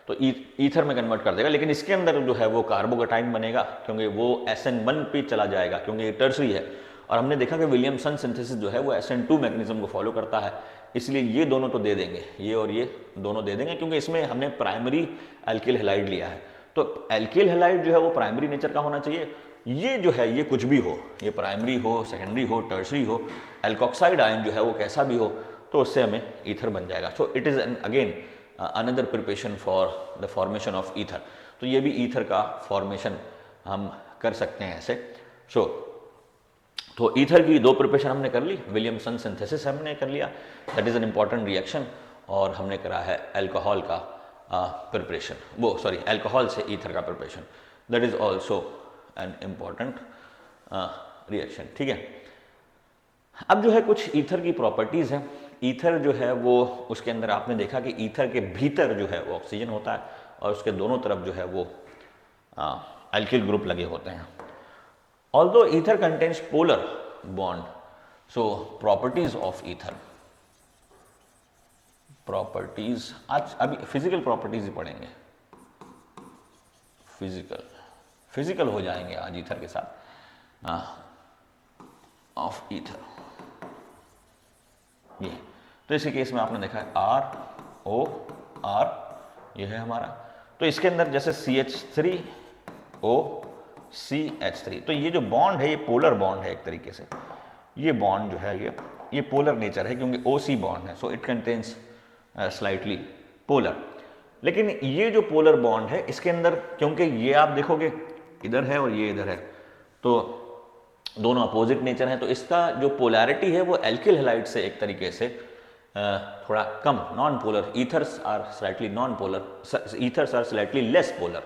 तो ईथर में कन्वर्ट कर देगा, लेकिन इसके अंदर जो है वो कार्बोकटाइन बनेगा, क्योंकि वो SN1 पे चला जाएगा, क्योंकि ये टर्सरी है। और हमने देखा कि विलियमसन सिंथेसिस जो है वो SN2 मैकेनिज्म को फॉलो करता है, इसलिए ये दोनों तो दे देंगे, ये और ये दोनों दे देंगे, क्योंकि इसमें हमने प्राइमरी एल्किल हैलाइड लिया है। तो एल्किल हैलाइड जो है वो प्राइमरी नेचर का होना चाहिए, ये जो है ये कुछ भी हो, ये प्राइमरी हो, सेकेंडरी हो, टर्सरी हो, एल्कोक्साइड आयन जो है वो कैसा भी हो, तो उससे हमें ईथर बन जाएगा। सो it is again another preparation for the formation of ether. तो ये भी ईथर का फॉर्मेशन हम कर सकते हैं ऐसे। तो ईथर की दो प्रिपरेशन हमने कर ली, विलियमसन सिंथेसिस हमने कर लिया, that is an important reaction, और हमने करा है अल्कोहल का प्रिपरेशन, अल्कोहल से ईथर का preparation, that is also an important reaction, ठीक है। अब जो है कुछ ईथर की प्रॉपर्टीज़ हैं। ईथर जो है वो, उसके अंदर आपने देखा कि ईथर के भीतर जो है वो ऑक्सीजन होता है, और उसके दोनों तरफ जो है वो अल्किल ग्रुप लगे होते हैं। Although ether contains polar bond, so properties of ether, properties आज अभी फिजिकल प्रॉपर्टीज ही पढ़ेंगे, फिजिकल हो जाएंगे आज ईथर के साथ, ऑफ ईथर। ये तो इसी केस में आपने देखा है ROR, ये है हमारा, तो इसके अंदर जैसे CH3OCH3, तो ये जो बॉन्ड है ये पोलर बॉन्ड है एक तरीके से, ये बॉन्ड जो है ये पोलर नेचर है, क्योंकि OC बॉन्ड है, so it contains slightly polar. लेकिन ये जो पोलर बॉन्ड है इसके अंदर, क्योंकि ये आप देखोगे इधर है और ये इधर है, तो दोनों अपोजिट नेचर हैं, तो इसका जो पोलैरिटी है वो एल्किल हैलाइड से एक तरीके से थोड़ा कम, non polar, ethers are slightly non polar, ethers are slightly less polar,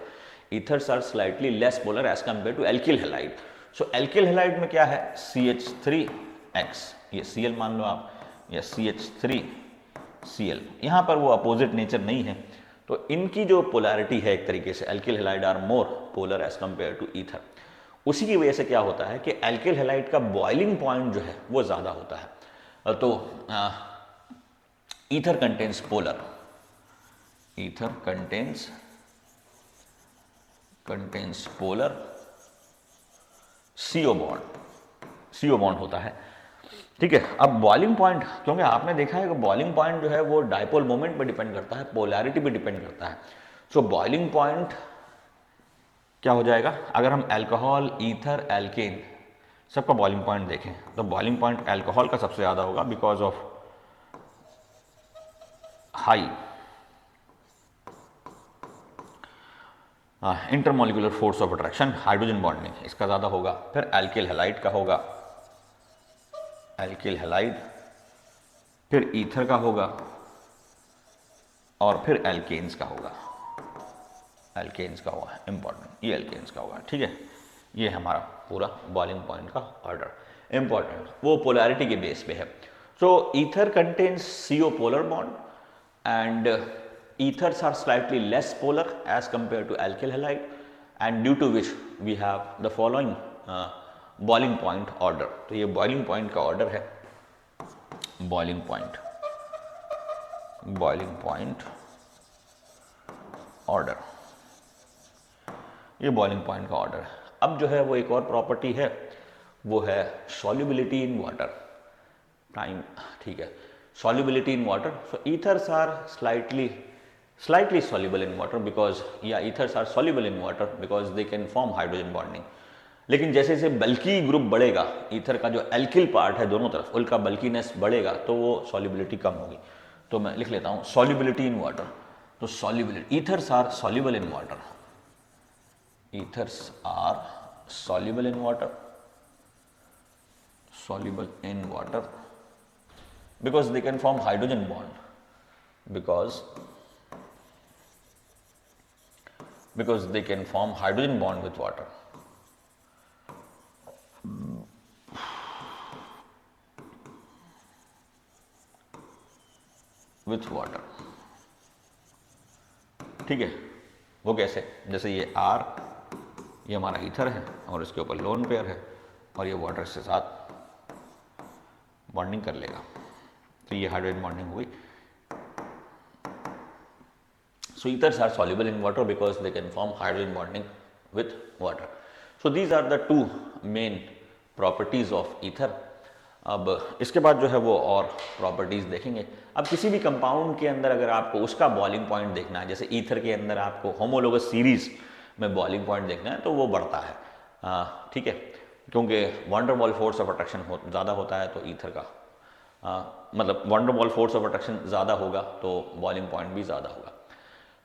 ethers are slightly less polar as compare to alkyl halide. So alkyl halide में क्या है, CH3X, ये Cl मान लो आप, या CH3Cl, यहाँ पर वो अपोजिट नेचर नहीं है, तो इनकी जो पोलैरिटी है एक तरीके से alkyl halide are more polar as compare to ether. उसी की वजह से क्या होता है कि एल्किल हैलाइड का बॉइलिंग पॉइंट जो है वो ज़्यादा होता है, तो ether contains polar, ether contains polar CO bond होता है, ठीक है। अब बॉइलिंग पॉइंट, क्योंकि आपने देखा है कि बॉइलिंग पॉइंट जो है वो डायपोल मोमेंट पे डिपेंड करता है, पोलैरिटी पे डिपेंड करता है। सो बॉइलिंग पॉइंट क्या हो जाएगा, अगर हम अल्कोहल, ईथर, एल्केन सबका बॉइलिंग पॉइंट देखें, तो बॉइलिंग पॉइंट अल्कोहल का सबसे ज़्यादा होगा because of high intermolecular force of attraction, hydrogen bonding, इसका ज़्यादा होगा। फिर एल्किल हैलाइड का होगा, एल्किल हैलाइड, फिर ईथर का होगा, और फिर एल्केन्स का होगा, एल्केन्स का होगा इंपॉर्टेंट, ये एल्केन्स का होगा, ठीक है। ये हमारा पूरा बॉइलिंग पॉइंट का ऑर्डर इंपॉर्टेंट, वो पोलैरिटी के बेस पे है। So ether contains CO polar bond and ethers are slightly less polar as compared to alkyl halide, and due to which we have the following boiling point order। तो ये boiling point का order है, boiling point order, ये boiling point का order है। अब जो है वो एक और प्रॉपर्टी है, वो है solubility in water टाइम, ठीक है। solubility in water, so ethers are slightly soluble in water because ethers are soluble in water because they can form hydrogen bonding। लेकिन जैसे जैसे बल्की ग्रुप बढ़ेगा, ईथर का जो एल्किल पार्ट है दोनों तरफ, उनका बल्कीनेस बढ़ेगा तो वो solubility कम होगी। तो मैं लिख लेता हूँ solubility in water। तो solubility, ethers are soluble in water, ethers are soluble in water because they can form hydrogen bond, because they can form hydrogen bond with water। ठीक है। वो कैसे, जैसे ये R, ये हमारा ईथर है और इसके ऊपर लोन पेयर है और ये वाटर के साथ बॉन्डिंग कर लेगा, तो ये हाइड्रोजन बॉन्डिंग हुई। So ethers are soluble in water because they can form hydrogen bonding with water। So these are the two main properties of ether। अब इसके बाद जो है वो और प्रॉपर्टीज देखेंगे। अब किसी भी कंपाउंड के अंदर अगर आपको उसका बॉइलिंग पॉइंट देखना है, जैसे ईथर के अंदर आपको होमोलोगस सीरीज में बॉइलिंग पॉइंट देखना है तो वो बढ़ता है, ठीक है, क्योंकि wonder wall force of attraction ज़्यादा होता है तो ईथर का मतलब wonder wall force of attraction ज़्यादा होगा तो बॉइलिंग पॉइंट भी ज़्यादा होगा,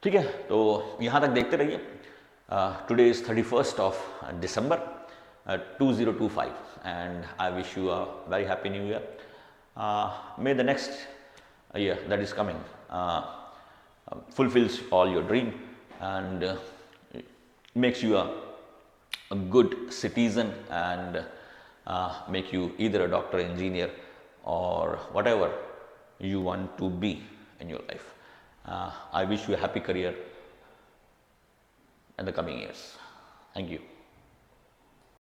ठीक है। तो यहाँ तक देखते रहिए। Today is 31st of December 2025 and I wish you a very happy new year। May the next year that is coming fulfills all your dream and makes you a good citizen and make you either a doctor, engineer or whatever you want to be in your life। I wish you a happy career in the coming years। Thank you।